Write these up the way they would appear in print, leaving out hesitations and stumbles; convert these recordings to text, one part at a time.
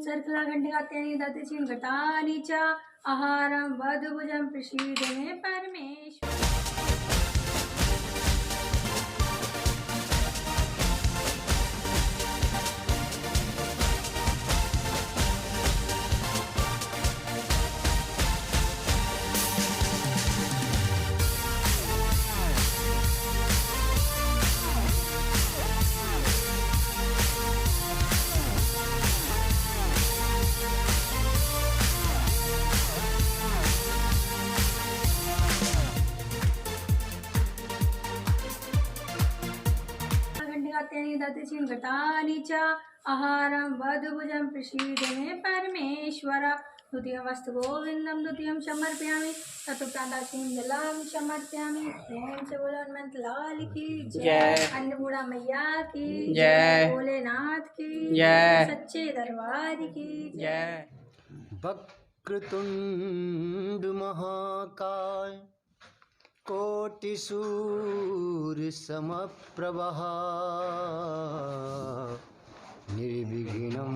सर्कलाघण्टिकात्यानि दतिचिन्घटानि च आहारं वधुभुजं प्रसीद मे परमेश्वर। घण्टिकात्यानि दतिचिन्घटानि च आहारं वधुभुजं प्रसीद मे परमेश्वर। द्वितीयमस्तु गोविन्दं द्वितीयं समर्पयामि चतुर्थादाशीन्दलं समर्पयामि। प्रेम से बोलो हनुमंत लाल की जय, अन्नपूर्णा मैया की जय, भोलेनाथ की जय, सच्चे दरबार की जय। वक्रतुंड महाकाय कोटि सूर्य समप्रभः निर्विघ्नं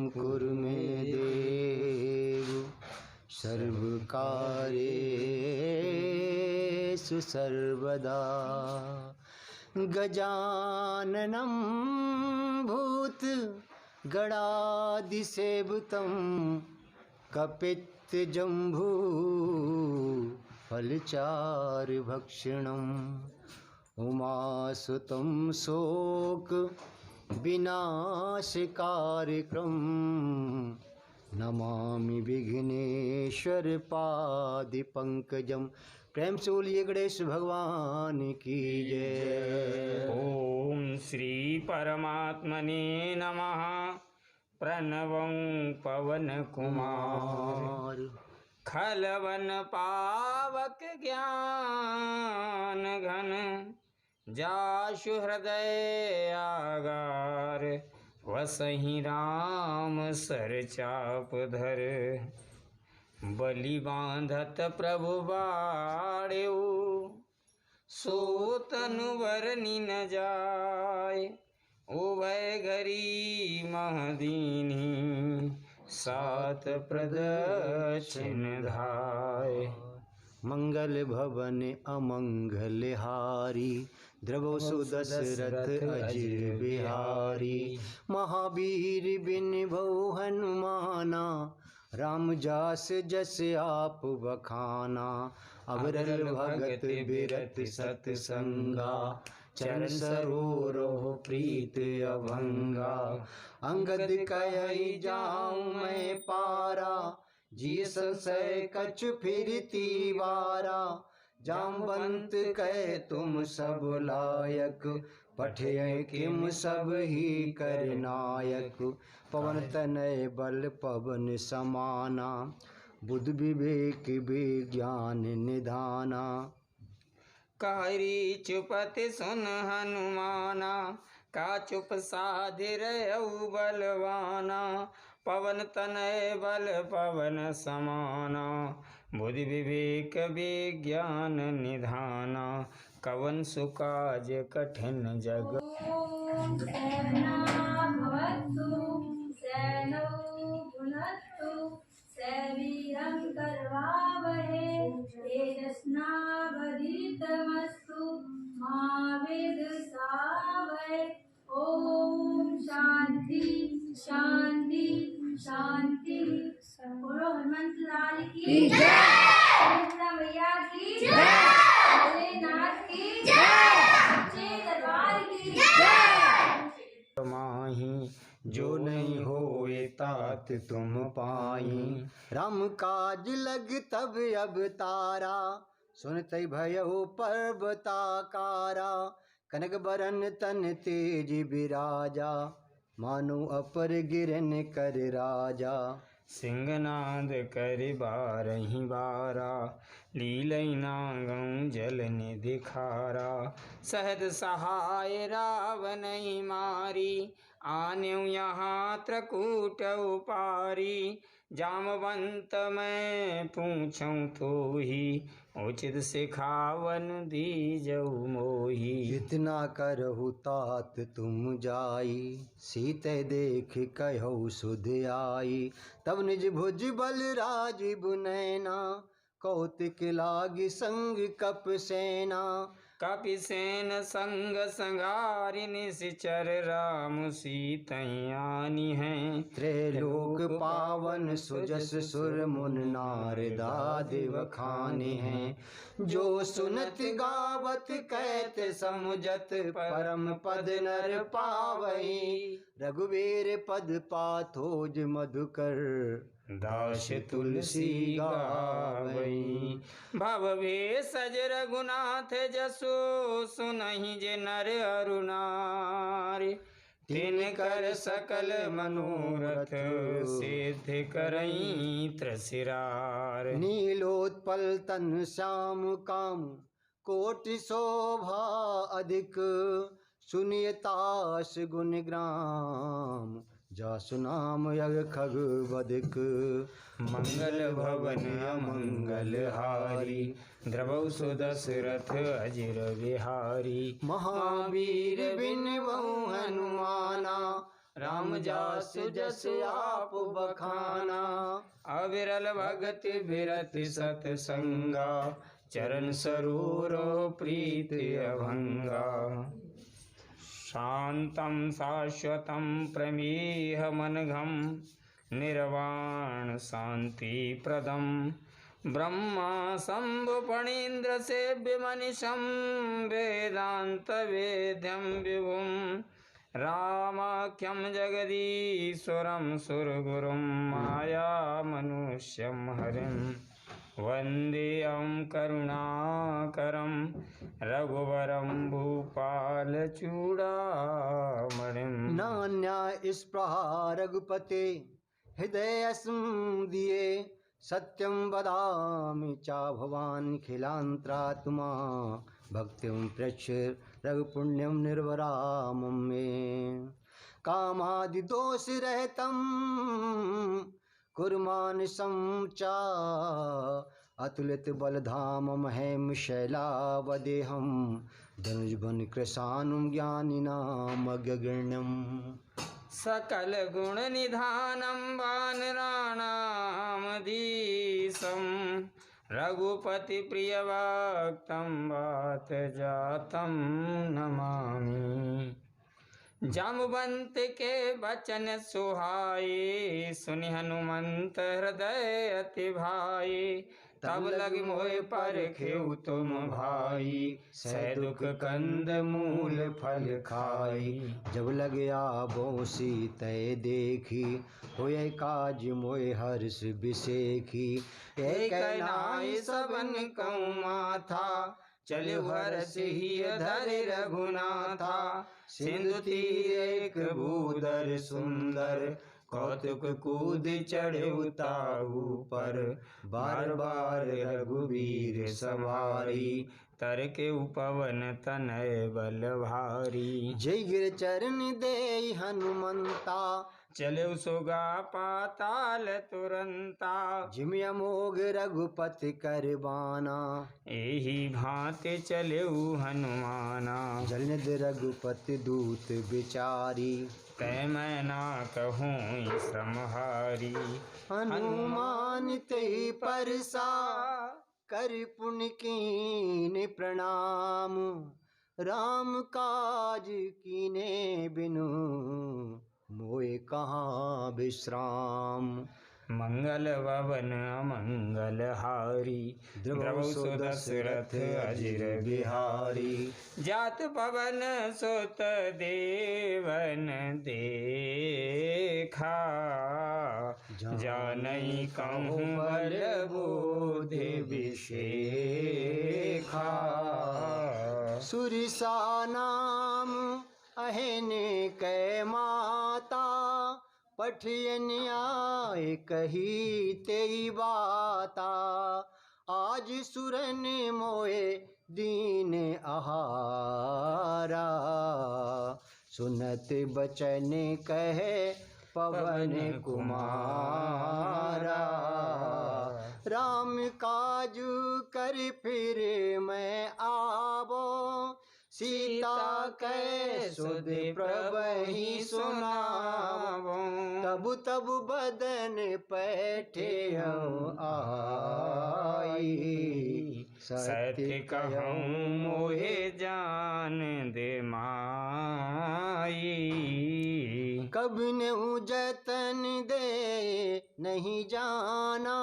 कुरु मे देव सर्वकार्येषु सर्वदा। गजाननं भूतगणाधिसेवितं कपित्तजम्बू फलचारुभक्षणम् उमासुतं शोक विनाशकारकम् नमामि विघ्नेश्वर पादपंकजं। प्रेम से बोलिए गणेश भगवान की जय। ओम श्री परमात्मने नमः। प्रणवं पवन कुमार खलवन पावक ज्ञान घन जासु हृदय आगार वसहि राम सर चाप धर बलि बांधत प्रभु बाड़ेऊ सो तनु बरनि न जाय उभय घरी महदीनी सात प्रदक्षिण धाय। मंगल भवन अमंगल हारी द्रवो सुदशरथ अजिर बिहारी। महावीर बिन भऊ हनुमाना राम जास जस आप बखाना। अबरल भगत बिरत सतसंगा चरण सरोवरोह प्रीत अभंगा। अंगद कहि जाऊं मैं पारा जी संशय कछु फिरती वारा। जामवंत कहे तुम सब लायक पठय किम सब ही कर नायक। पवन तनय बल पवन समाना बुद्धि विवेक विज्ञान निधाना। कहरी चुपति सुन हनुमाना का चुप साधि रहु बलवाना। पवन तनय बल पवन समाना बुद्धि विवेक विज्ञान निधाना। कवन सुकाज कठिन जग ओम सहना भवतु सहनौ भुनक्तु सवीरं करवावहे तेजस्नावधीतमस्तु मा विद्विषावहे। ओम शांति शांति शांति। बोलो हनुमंत लाल की जय, अन्नपूर्णा मैया की जय, भोलेनाथ की जय, सच्चे दरबार की जय। माही जो नहीं होए तात तुम पाई। राम काज लग तब अब तारा सुनते भयउ पर्वताकारा। कनक बरन तन तेज बिराजा मानो अपर गिरन कर राजा। सिंहनाद कर बारही बारा लीलई नागं जल निधि खारा। सहद सहाय रावणहि मारी आन्यु यहाँ त्रकूट उपारी। जामवंत मैं पूछूं तो ही उचित सिखावन दीजऊ मोही। इतना करहु तात तुम जाई, सीते देख कहु सुध आई। तब निज भुज बल राजीव नैना, कौतिक लागी संग कप सेना। कपिसेन संग संगारि निशिचर राम सीतयानी हैं। त्रैलोक पावन सुजस सुर मुन नार दाद बखाने हैं। जो सुनत गावत कहत समुझत, परम पद नर पावई। रघुवीर पद पाथोज मधुकर, दास तुलसी गावई। भव भेषज रघुनाथ जसु, सुनहि जे नर अरु नारी। तिनकर सकल मनोरथ, सिद्ध करई त्रसिरार। नीलोत्पल तन श्याम काम, कोटि शोभा अधिक। सुनियतास गुण ग्राम, जासु नाम यग खग बदिक। मंगल भवन अमंगल हारी, द्रवौ सुदशरथ अजिर बिहारी। महावीर बिन बहु हनुमाना, राम जासु जस आप बखाना। अविरल भगति बिरति सतसंगा, चरण सरोरो प्रीति अभंगा। शांतं शाश्वतं प्रमेह मनघं, निर्वाण शांति प्रदम। ब्रह्मा शंभु फणीन्द्र सेव्य मनिषं, वेदांत वेद्यं विभुं। रामाख्यं जगदीश्वरं सुरगुरुं, माया मनुष्यं हरिं। वन्देऽहं करुणाकरं, रघुवरं भूपालचूडामणिम्। नान्या स्पृहा रघुपते, हृदय दिए। सत्यं वदामि चा भवान् खिलांतरात्मा। भक्तिं प्रच्छ रघुपुण्यं निर्वरामं मे। कामादि दोष रहितं कुर्मानसं चा। अतुलित बलधाम महेम शैलावदेहं। धनुजबन कृशानुं ज्ञानिनां अग्रगण्यम्। सकल गुण निधानं वानराणां धीशं। रघुपति प्रिय भक्तं वात जातं नमामि। जाम्बवंत के बचन सुहाए, सुनि हनुमंत हृदय अति भाई। तब लग मोहि परखेउ तुम भाई, सह दुख कंद मूल फल खाई। जब लग आबो सीतै देखी, होय काज मोय हर्ष बिसेखी। एक नाई सबन कहूँ माथा, चले हर्ष ही धरि रघुनाथा। सिंधु तीर एक भूधर सुंदर, कौतुक कूद चढ़े उताऊ पर। बार बार रघुवीर सवारी, तर के उपवन तनय बल भारी। जय गिर चरण दे हनुमंता, चले सुगा पाताल तुरंता। जिम अमोघ रघुपति करबाना, एही भांति चले हनुमाना। जलनिध रघुपति दूत विचारी, तै मैं ना कहूँ श्रमहारी। हनुमान ते परसा, कर पुण्य कीन्ह प्रणाम। राम काज कीन्हे बिनु, मोय कहाँ विश्राम। मंगल भवन अमंगल हारी, द्रवौ सुदशरथ अजिर बिहारी। जात पवन सुत देवन देखा, जानई कहूँ बल बुद्धि विशेखा। सुरिसा नाम अहिने कै माता, पठियन आए कही तेई बाता। आज सुरन मोए दीन आहारा, सुनत बचन कहे पवन कुमारा। राम काज कर फिर मैं आवो, सीता कै सुध प्रभहि सुनावो। तब तब बदन पैठे आई, सत्य कहूँ मोहे जान दे माई। कब नेहु जतन दे नहीं जाना,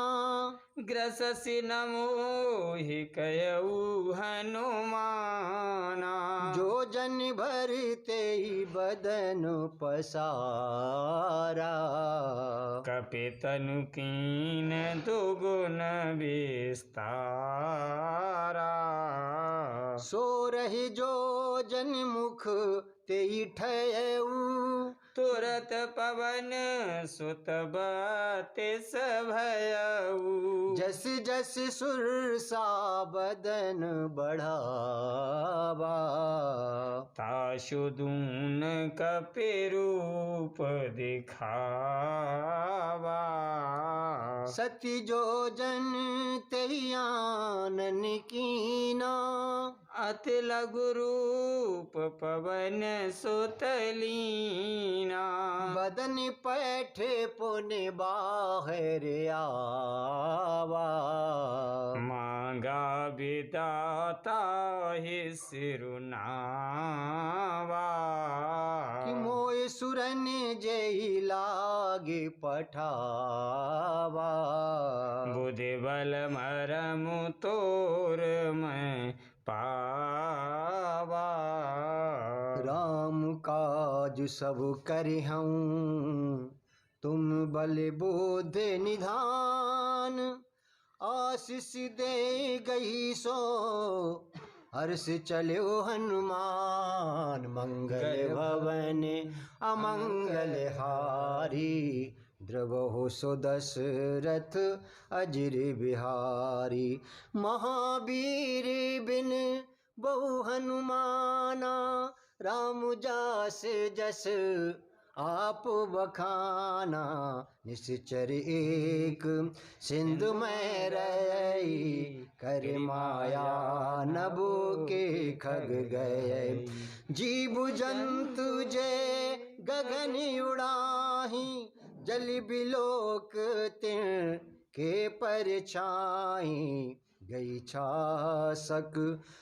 ग्रससि न मोहि कयऊ हनुमाना। जो जन भरते ही बदन पसारा, कपि तनु कीन दुगुन विस्तारा। सो रही जो जन मुख तेई ठयऊ, तुरत पवन सुत बतिस भयऊ। जस जस सुरसा बदन बढ़ावा, ताशु दून कपि रूप दिखावा। सती जो जन तेई आनन कीना, अति लघु रूप पवन सुत लीना। बदन पैठे पुनि बाहर आवा, मांगा विदाता ही सिरुनावा। कि मोय सुरन जय लागे पठावा, बुद्धि बल मरमु तोर मैं पावा। राम काज सब करिहऊँ, तुम बल बुद्धि निधान। आशीष दे गई सो हर्ष चलो हनुमान, मंगल भवन अमंगल हारी। द्रवहु सो दशरथ अजिर बिहारी, महावीर बिन बहु हनुमाना। राम जास जस आप बखाना, निश्चर एक सिंधु में रही। कर माया नभु के खग गए, जीव जंतु जय गगन उड़ाही। जल बिलोक तिन के परछाई, गई छासक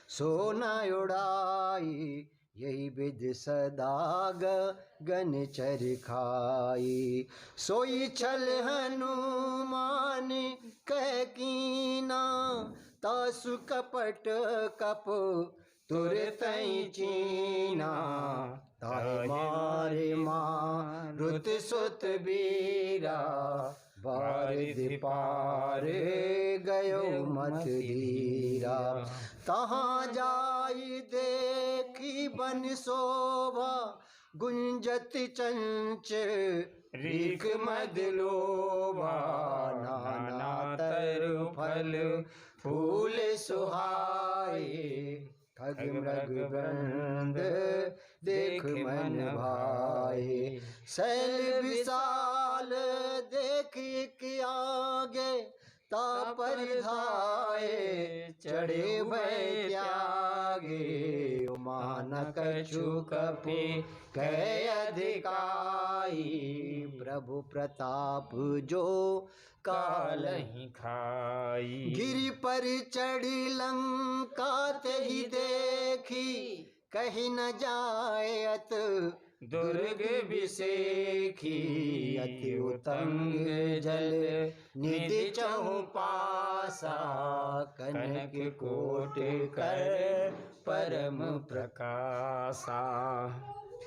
सोना उड़ाई। यही विध सदा गगन चरखाई, सोई छल हनुमान कह कीना। तासु कपट कप तुरतई चीना, ताहि मारे मारुत सुत बीरा। बारिधि पार गयो मत धीरा, तहाँ जाई देखी बन शोभा। गुंजत चंच रीख मद लोभा, नाना तरु फल फूल सुहाए। खग मृग वृंद देख मन भाए, शैल विशाल देख के आगे। तापर धाये चढ़े भय त्यागे, मान कछु कपि कह अधिकाई। प्रभु प्रताप जो कालहि खाई, गिरि पर चढ़ी लंका तेहि देखी। कहीं न जायत दुर्ग विसेखी, अति उतंग जल निधि चहु पासा। कनक कोट कर परम प्रकाशा,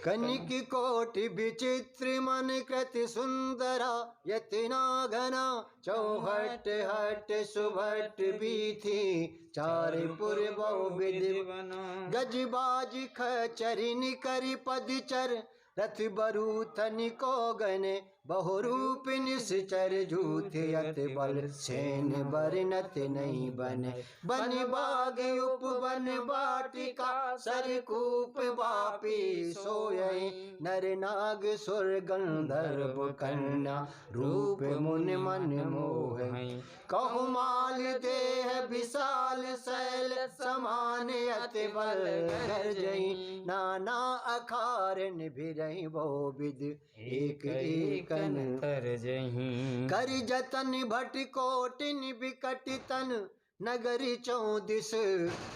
कनिक कोट विचित्र मन कृति सुंदरा। यतना घना चौहट हट सुभट बीथी, चारिपुर बहुविधि गजबाज खचरिन करि पदचर। रथ बरूथन को गने बहुरूप निश्चर झूठ यत बल सेन बरनत नहीं बने बन बाग उपवन वाटिका सरकूप बापी सोयहि नर नाग सुर गंधर्व कन्या रूप मुनि मन मोहि कहु माल देह विशाल शैल समान अति बल गर्जहि नाना अखारन भिरहि बहु विध एक एकन तरजहि कर जतन भट कोटिन विकट तन नगरी चौदिस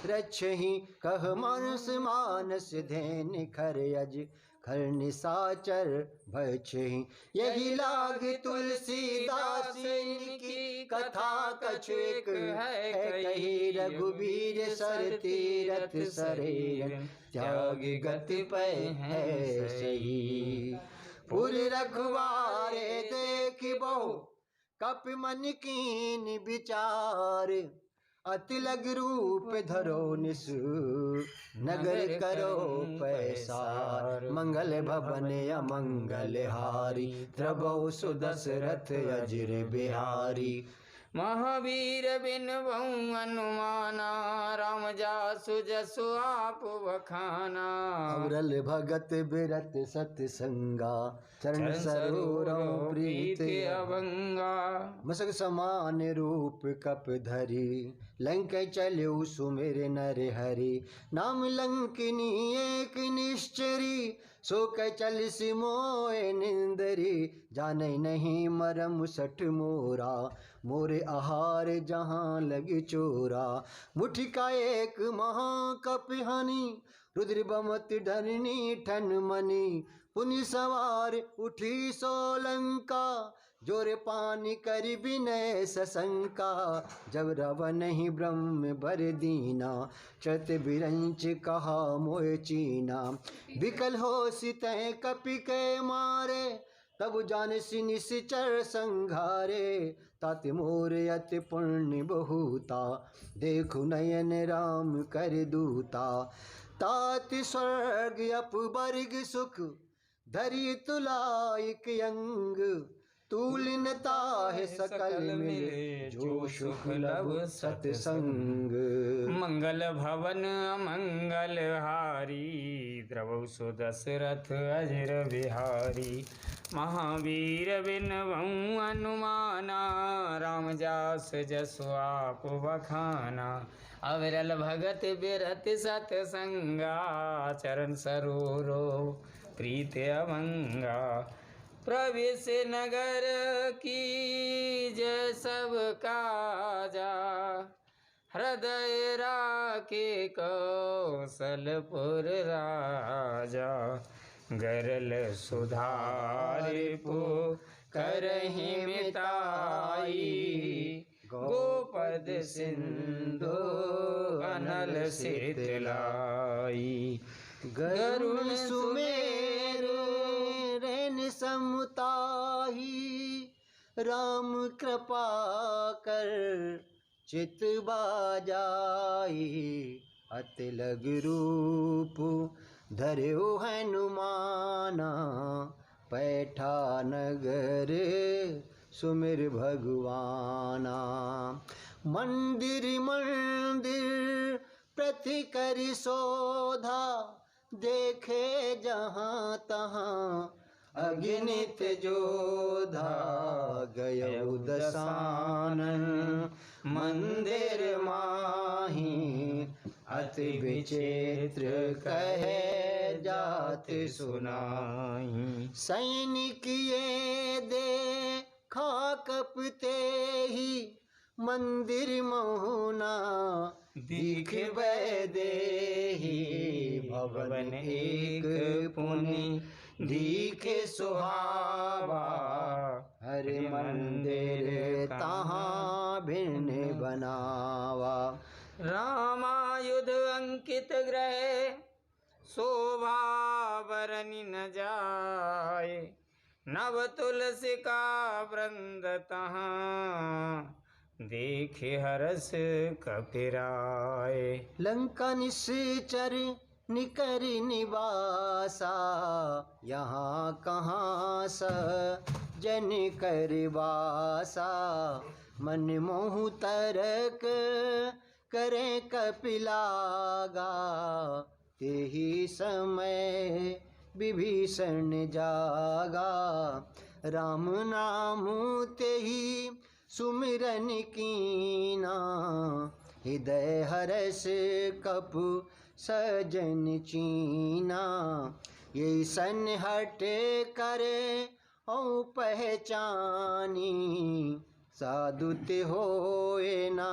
रक्षहि कह मानस मानस धैन खर अज खर निसाचर भक्षहि यही लाग तुलसीदास की कथा कछु एक है कही रघुवीर सर तीरथ सरे त्याग गति पै है सही पुर रखवारे देख बहु कप मन कीन विचार अति लग रूप धरो निसु नगर करो पैसार मंगल भवन अमंगल हारी त्रबो सुदशरथ अजिर बिहारी महावीर बिन बहु अनुमाना राम जासु जसु आप बखाना अवरल भगत बिरत सतसंगा चरण सरोवरों प्रीत अभंगा मसक समान रूप कप धरी लंक चलु सुमिर नर हरि नाम लंकिनी एक निश्चरी सो कै चल सिमोए निंदरी जाने नहीं मरम सठ मोरा मोरे आहार जहाँ लगी चोरा मुठी का एक महाकपिहानी रुद्र बमत धरनी ठन मनी पुनि सवार उठी सोलंका जोरे पानी कर विनय सशंका जब रावण ही ब्रह्म बर दीना चत बिरंच कहा मोह चीना विकल हो सितः कपि के मारे तब जान सी निश्चर संघारे तात मोर अति पुण्य बहुता देखु नयन राम कर दूता तात स्वर्ग अपवर्ग सुख धरि तुलाइक अंग तूलिनता है सकल मिले जो सुख लब सत्संग मंगल भवन मंगल हारी द्रवौ सु दशरथ अजिर बिहारी महावीर बिन बहु अनुमाना राम जास जसु आप बखाना अविरल भगत बिरत सतसंगा चरण सरोरो प्रीत अभंगा प्रवेश नगर की जय सब काजा हृदय राके कौशलपुर राजा गरल सुधार पो करहि मिताई गोपद सिंधु अनल शीतलाई गरुण सुमेरु रैन समुताही राम कृपा कर चित बाजाई अति लग रूप धर्यो हनुमाना पैठा नगर सुमिर भगवाना मंदिर मंदिर प्रति कर शोधा देखे जहाँ तहाँ अगणित जोधा गयो दसानन मंदिर माही अति विचित्र कहे जात सुनाई सैनिक ये दे कपते ही मंदिर मोहना दिख देही भवन एक पुनि दिखे सुहावा हरि मंदिर तहाँ भिन्न बनावा रामायुध अंकित ग्रह शोभा बरनि न जाए नव तुलसी का वृंद तहाँ देखे हरस कपिराए लंका निश्चर निकर निवासा यहाँ कहाँ स जन कर वासा मन मोहु तरक करें कपिलागा तेहि समय विभीषण जागा राम नाम तेहि सुमिरन कीना हृदय हरस कपु सजन चीना ये सन हट करे औ पहचानी साधुत होए ना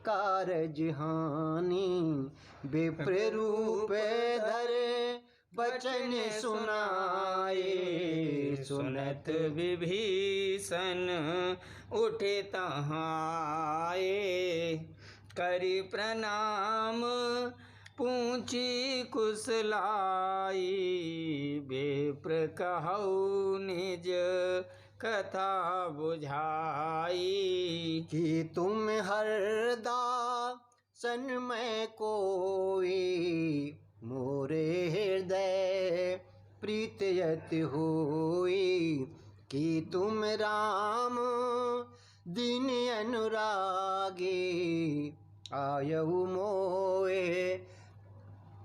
कारज हानि विप्र रूप धरे बचन सुनाए सुनत विभीषण उठे तहाए करि प्रणाम पूछी कुशलाई विप्र कहौ निज कथा बुझाई कि तुम हरदा सन में कोई मोरे हृदय प्रीतयत होई कि तुम राम दीन अनुरागे आयु मोए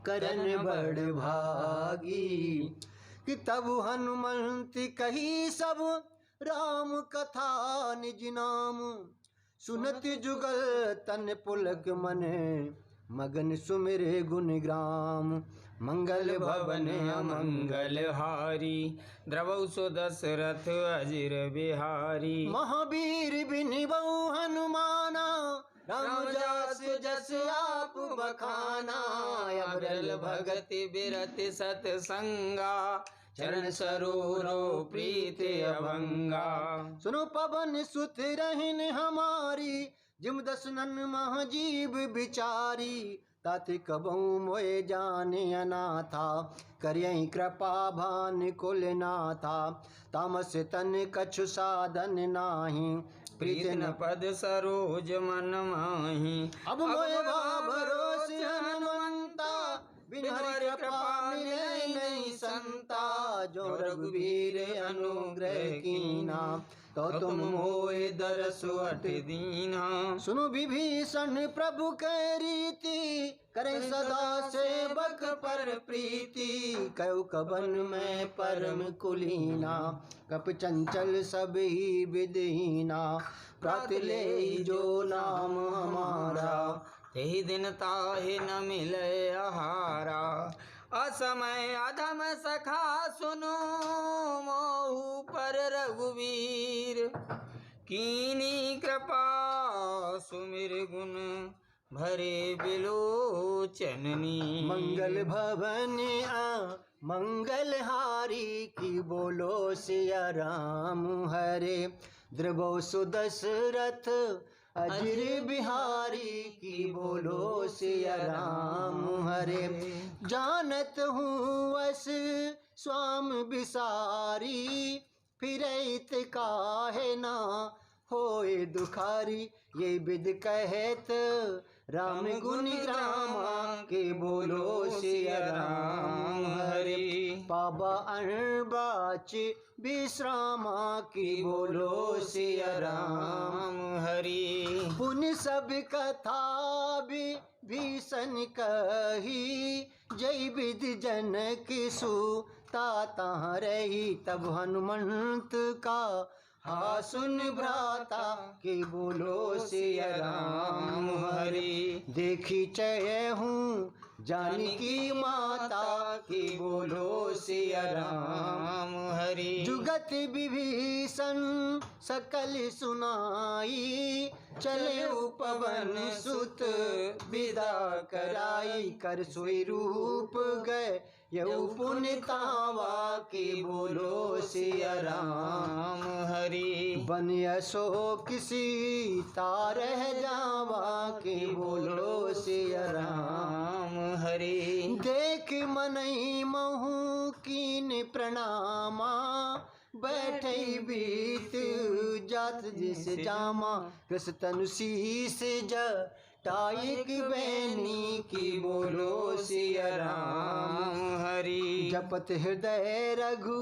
करन बड़ भागी कि तब हनुमंत कही सब राम कथा निज नाम सुनत जुगल तन पुलक मन मगन सुमिरे गुण ग्राम मंगल भवन अमंगल हारी द्रवौ सो दशरथ अजिर बिहारी महावीर बिनिबऊ हनुमाना राम जस जस आप बखाना अबरल भगति बिरति सतसंगा चरण सरोरो प्रीति अभंगा सुनो पवन सुत रहन हमारी जिम दसनन महाजीव बिचारी ताति कबहू मोए जाने अनाथा करियहि कृपा भान कुल नाथा तामस तन कछु साधन नाही प्रीत न पद सरोज मन माही अब मोए भरोस हनुमंता बिन हरि कृपा मिले नहीं संता जो रघुवीर अनुग्रह कीना तो तुम होए दरस अट दीना सुनो विभीषण प्रभु के रीति करे सदा सेवक पर प्रीति कयो कबन में परम कुलीना कप चंचल सब ही विदहीना प्रात ले जो नाम हमारा तेहि दिन ताहि न मिले आहारा असमय अधम सखा सुनो मोहु पर रघुवीर कीनी कृपा सुमिर गुण भरे बिलोचननी मंगल भवन मंगल हारी की बोलो सिया राम हरे द्रवो सुदशरथ अजिर बिहारी की बोलो सिया राम हरे जानत हूँ अस स्वाम बिसारी फिरैत काहे ना होए दुखारी ये विद कहत राम गुण ग्रामा के बोलो सिया राम हरे पाबा अणबाच विश्रामा की बोलो सिया राम हरि पुन सब कथा भीषण कही जय विद जनक सुता रही तब हनुमंत का हा सुन भ्राता के बोलो सिया राम हरि देखी चय हूँ जानकी माता की बोलो सिया राम हरि जुगत विभीषण सकल सुनाई चले उपवन सुत विदा कराई कर सोई रूप गए यऊ पुनितावा की बोलो सिया राम हरि बन यसो किसी तारह जावा की बोलो सिया राम हरि देख मनई महू कीन प्रणामा बैठे बीत जात जिस जामा कृष्ण तनु शीस टाइक बैनी की बोलो सिया राम हरि जपत हृदय रघु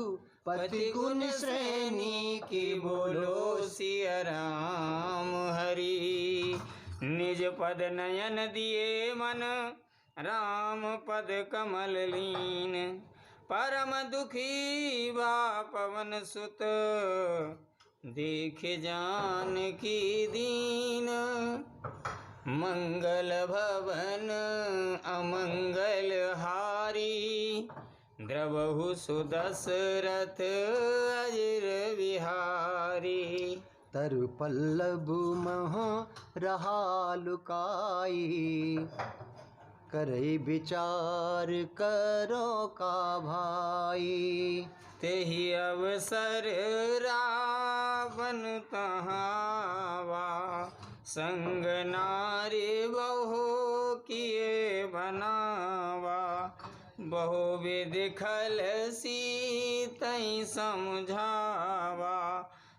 पति गुण श्रेणी की बोलो सिया राम हरि। निज पद नयन दिए मन राम पद कमल लीन। परम दुखी बा पवन सुत देख जान की दीन। मंगल भवन अमंगल हारी द्रवहु सुदशरथ अजिर विहारी। तरु पल्लव मह रहा लुकाई करई विचार करो का भाई। तेहि अवसर रावण तहावा संग नारी बहु किए बनावा। बहु विधि खल सीतई समझावा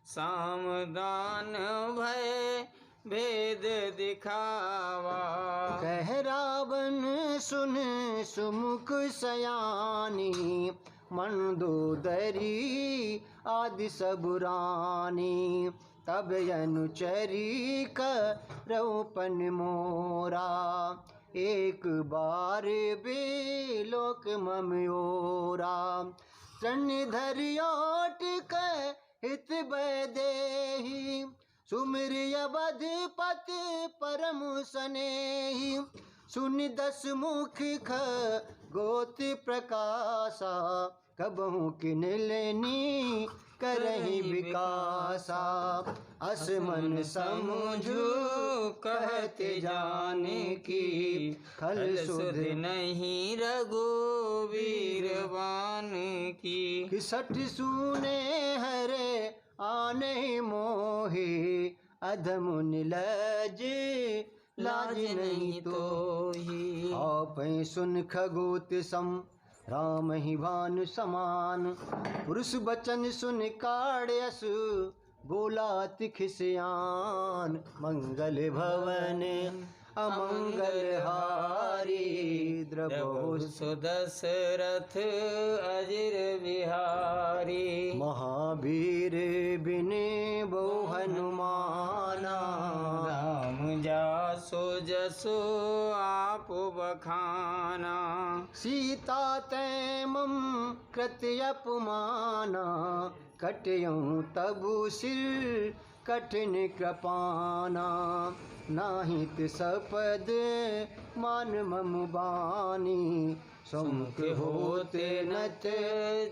सामदान भय भेद दिखावा। कह रावण सुन सुमुख सयानी मंदोदरी आदि सब रानी। तब अनुचरी करौपन मोरा एक बार बेलोक ममयोरा। धरियोट हित बैदेही सुमिर अवधपति परम सनेही। सुन दस मुख गोति प्रकाशा कबहु किन लेनी करही विकासा। असमन समझू कहते जाने की खल सुध नहीं रघुवीरवान की। किसठ सुने हरे आने मोहे अधमुन लज लाज नहीं तो ही। आप सुन खगोत सम राम ही भानु समान। पुरुष बचन सुन काढ़यस बोला तिखिसयान। मंगल भवन अमंगल हारी द्रवहु सुदशरथ अजिर विहारी। महावीर बिन बहु हनुमाना राम जासो जसो आप बखाना। सीता तैमम कृत्य अपमाना कटयऊँ तबु सिर कठिन कृपाना। नाहित सपद मान मम बानी समुख होते नत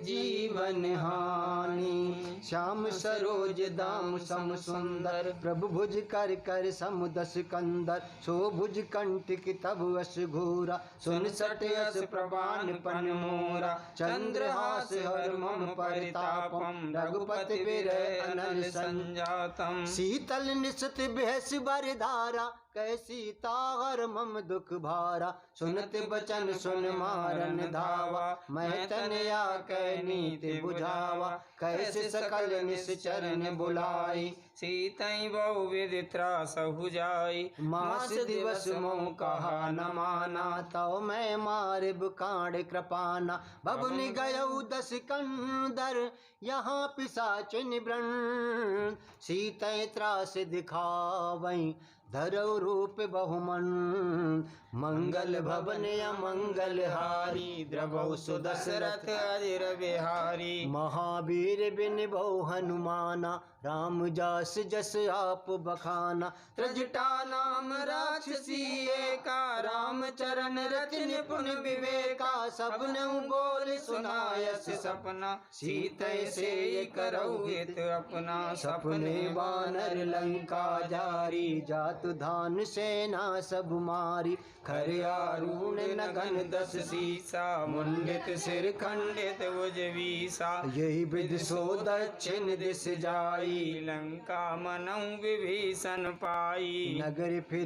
जीवन हानि। श्याम सरोज दाम सम सुंदर प्रभु भुज कर कर समुदस कंदर। सो भुज कंटिक तब अस घोरा सुन सटयस प्रवान पन मोरा। चंद्रहास हर मम परितापम रघुपति विरह अनल संजातम। शीतल निशत बेहस बरधारा कैसी ताहर मम दुख भारा। सुनत बचन सुन मारन धावा मैं तनया कै नीति बुझावा। कैसे सकल निश्चरण बुलाई सीतई बहु विधि त्रासहु जाई। मास दिवस मोह कहा न माना तव मैं मारिब कांड कृपाना। बबुनि गयऊ दस कंदर यहाँ पिशाचिन व्रण। सीतै त्रास दिखावई धरौ रूप बहुमन। मंगल भवन अमंगल हारी द्रवहु सुदशरथ अजिर विहारी। महावीर बिन बहु हनुमाना राम जास जस आप बखाना। त्रजटा नाम राक्षसी एका राम चरण रति निपुण विवेका। सबनऊ बोल सुनायस सपना सीतै से करऊ हित अपना। सपने वानर लंका जारी जातु धान सेना सब मारी। खरियारूढ़ नगन दस सीसा मुंडित सिर खंडित भुज वीसा। यही विधि सो दक्षिण दिश जाई लंका मनऊ विभीषण पाई। नगर फिर